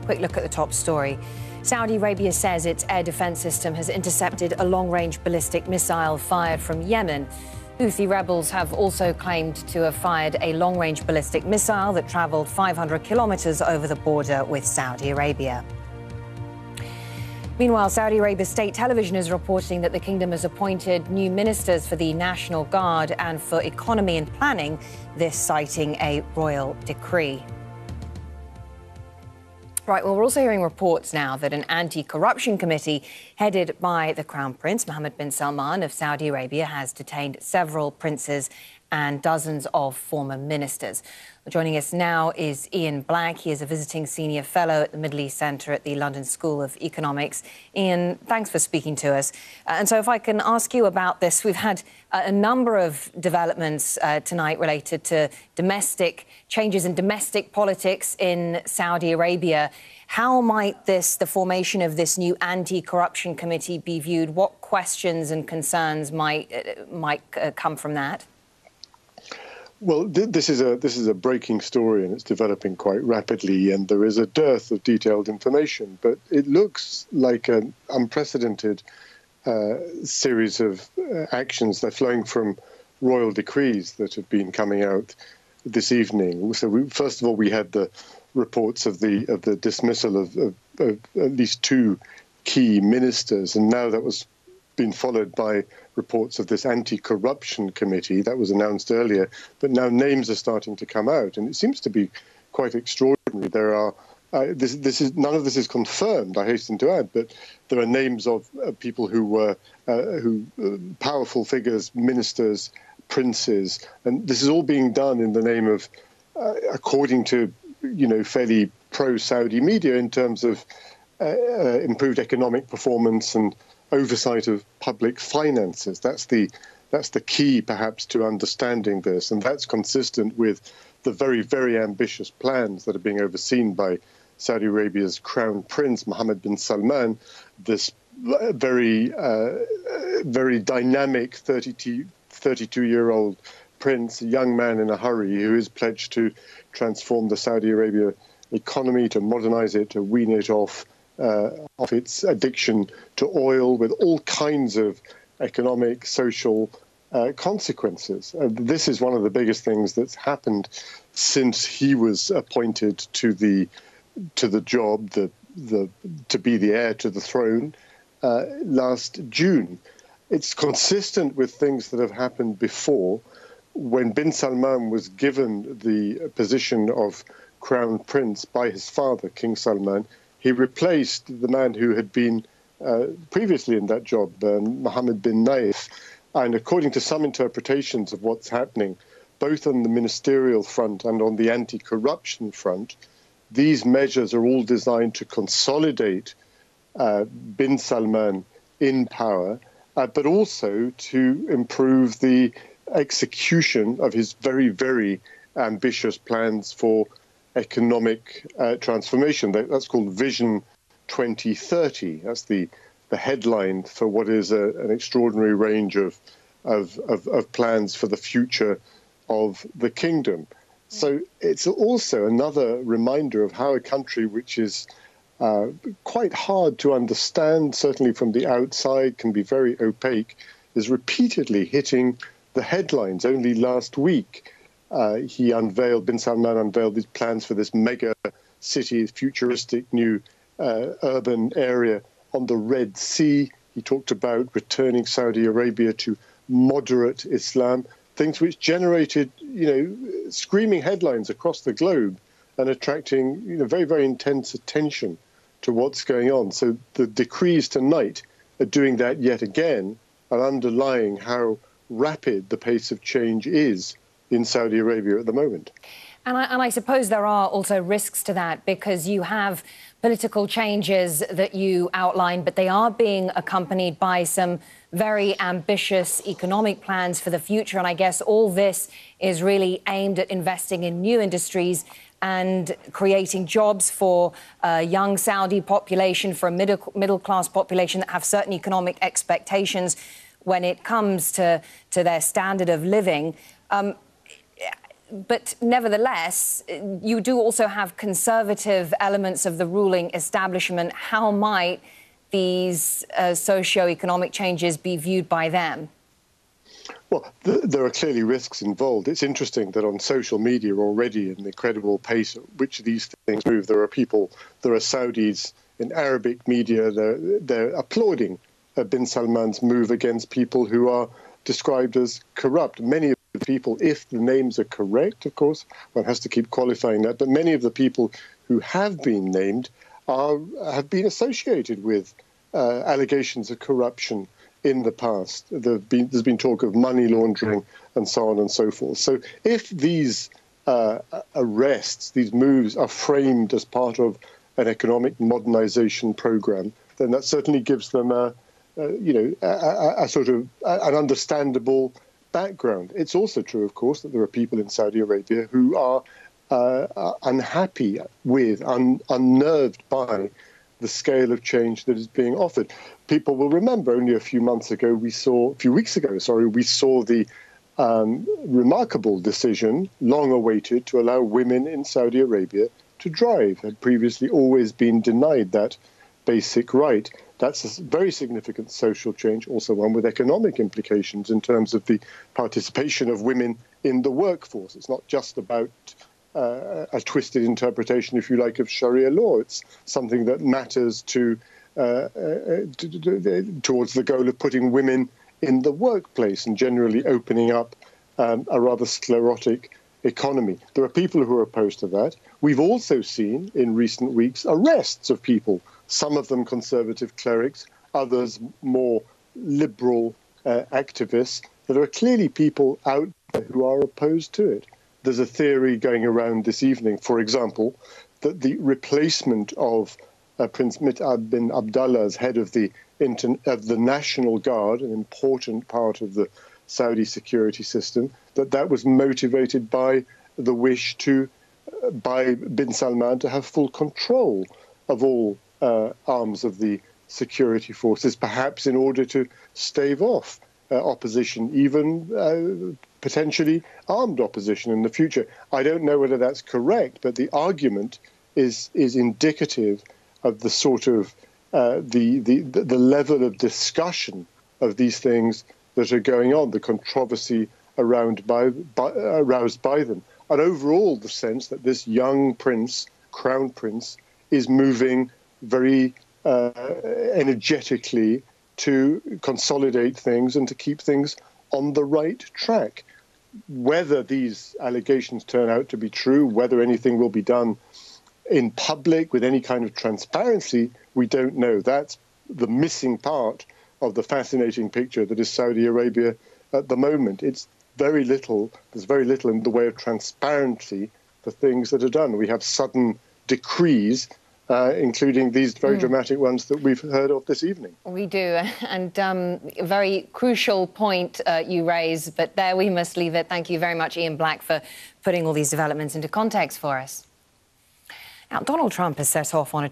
quick look at the top story. Saudi Arabia says its air defense system has intercepted a long-range ballistic missile fired from Yemen. Houthi rebels have also claimed to have fired a long-range ballistic missile that travelled 500 kilometres over the border with Saudi Arabia. Meanwhile, Saudi Arabia's state television is reporting that the kingdom has appointed new ministers for the National Guard and for economy and planning, this citing a royal decree. Right, well, we're also hearing reports now that an anti-corruption committee headed by the Crown Prince Mohammed bin Salman of Saudi Arabia has detained several princes and dozens of former ministers. Joining us now is Ian Black. He is a visiting senior fellow at the Middle East Centre at the London School of Economics. Ian, thanks for speaking to us. And so if I can ask you about this, we've had a number of developments tonight related to domestic changes in domestic politics in Saudi Arabia. How might the formation of this new anti-corruption committee be viewed? What questions and concerns might come from that? Well, this is a breaking story, and it's developing quite rapidly, and there is a dearth of detailed information. But it looks like an unprecedented series of actions. They're flowing from royal decrees that have been coming out this evening. So, first of all, we had the reports of the dismissal of at least two key ministers, and now that was been followed by reports of this anti-corruption committee that was announced earlier, but now names are starting to come out, and it seems to be quite extraordinary. There are none of this is confirmed, I hasten to add, but there are names of people who were powerful figures, ministers, princes, and this is all being done in the name of, according to fairly pro-Saudi media, in terms of improved economic performance and oversight of public finances. That's the key, perhaps, to understanding this, and that's consistent with the very, very ambitious plans that are being overseen by Saudi Arabia's Crown Prince Mohammed bin Salman, this very dynamic 32-year-old prince, a young man in a hurry, who is pledged to transform the Saudi Arabia economy, to modernize it, to wean it off its addiction to oil, with all kinds of economic, social consequences. This is one of the biggest things that's happened since he was appointed to the job, to be the heir to the throne last June. It's consistent with things that have happened before. When bin Salman was given the position of Crown Prince by his father, King Salman, he replaced the man who had been previously in that job, Mohammed bin Nayef. And according to some interpretations of what's happening, both on the ministerial front and on the anti-corruption front, these measures are all designed to consolidate bin Salman in power, but also to improve the execution of his very, very ambitious plans for economic transformation. That's called Vision 2030. That's the headline for what is an extraordinary range of plans for the future of the kingdom. So it's also another reminder of how a country which is quite hard to understand, certainly from the outside, can be very opaque, is repeatedly hitting the headlines. Only last week, bin Salman unveiled these plans for this mega city, futuristic new urban area on the Red Sea. He talked about returning Saudi Arabia to moderate Islam, things which generated, screaming headlines across the globe and attracting, very, very intense attention to what's going on. So the decrees tonight are doing that yet again and underlying how rapid the pace of change is in Saudi Arabia at the moment. And I suppose there are also risks to that, because you have political changes that you outline, but they are being accompanied by some very ambitious economic plans for the future. And I guess all this is really aimed at investing in new industries and creating jobs for a young Saudi population, for a middle-class population that have certain economic expectations when it comes to their standard of living. But nevertheless, you do also have conservative elements of the ruling establishment. How might these socio-economic changes be viewed by them? Well, there are clearly risks involved. It's interesting that on social media already, in the incredible pace at which these things move, there are Saudis in Arabic media, they're applauding bin Salman's move against people who are described as corrupt. Many of the people, if the names are correct, of course, one has to keep qualifying that, but many of the people who have been named have been associated with allegations of corruption in the past. There's been talk of money laundering and so on and so forth. So if these arrests, these moves are framed as part of an economic modernization program, then that certainly gives them a sort of an understandable background. It's also true, of course, that there are people in Saudi Arabia who are unhappy with, unnerved by the scale of change that is being offered. People will remember only a few weeks ago, we saw the remarkable decision, long awaited, to allow women in Saudi Arabia to drive. Had previously always been denied that basic right. That's a very significant social change, also one with economic implications in terms of the participation of women in the workforce. It's not just about a twisted interpretation, if you like, of Sharia law. It's something that matters towards the goal of putting women in the workplace and generally opening up a rather sclerotic economy. There are people who are opposed to that. We've also seen in recent weeks arrests of people, some of them conservative clerics, others more liberal activists. There are clearly people out there who are opposed to it. There's a theory going around this evening, for example, that the replacement of Prince Mit'ab bin Abdullah as head of the National Guard, an important part of the Saudi security system, that was motivated by the wish by bin Salman to have full control of all arms of the security forces, perhaps in order to stave off opposition, even potentially armed opposition in the future. I don't know whether that's correct, but the argument is indicative of the sort of the level of discussion of these things that are going on, the controversy aroused by them, and overall the sense that this young prince, crown prince, is moving very energetically to consolidate things and to keep things on the right track. Whether these allegations turn out to be true, whether anything will be done in public with any kind of transparency, we don't know. That's the missing part of the fascinating picture that is Saudi Arabia at the moment. There's very little in the way of transparency for things that are done. We have sudden decrees, including these very dramatic ones that we've heard of this evening. We do, and a very crucial point you raise, but there we must leave it. Thank you very much, Ian Black, for putting all these developments into context for us. Now, Donald Trump has set off on a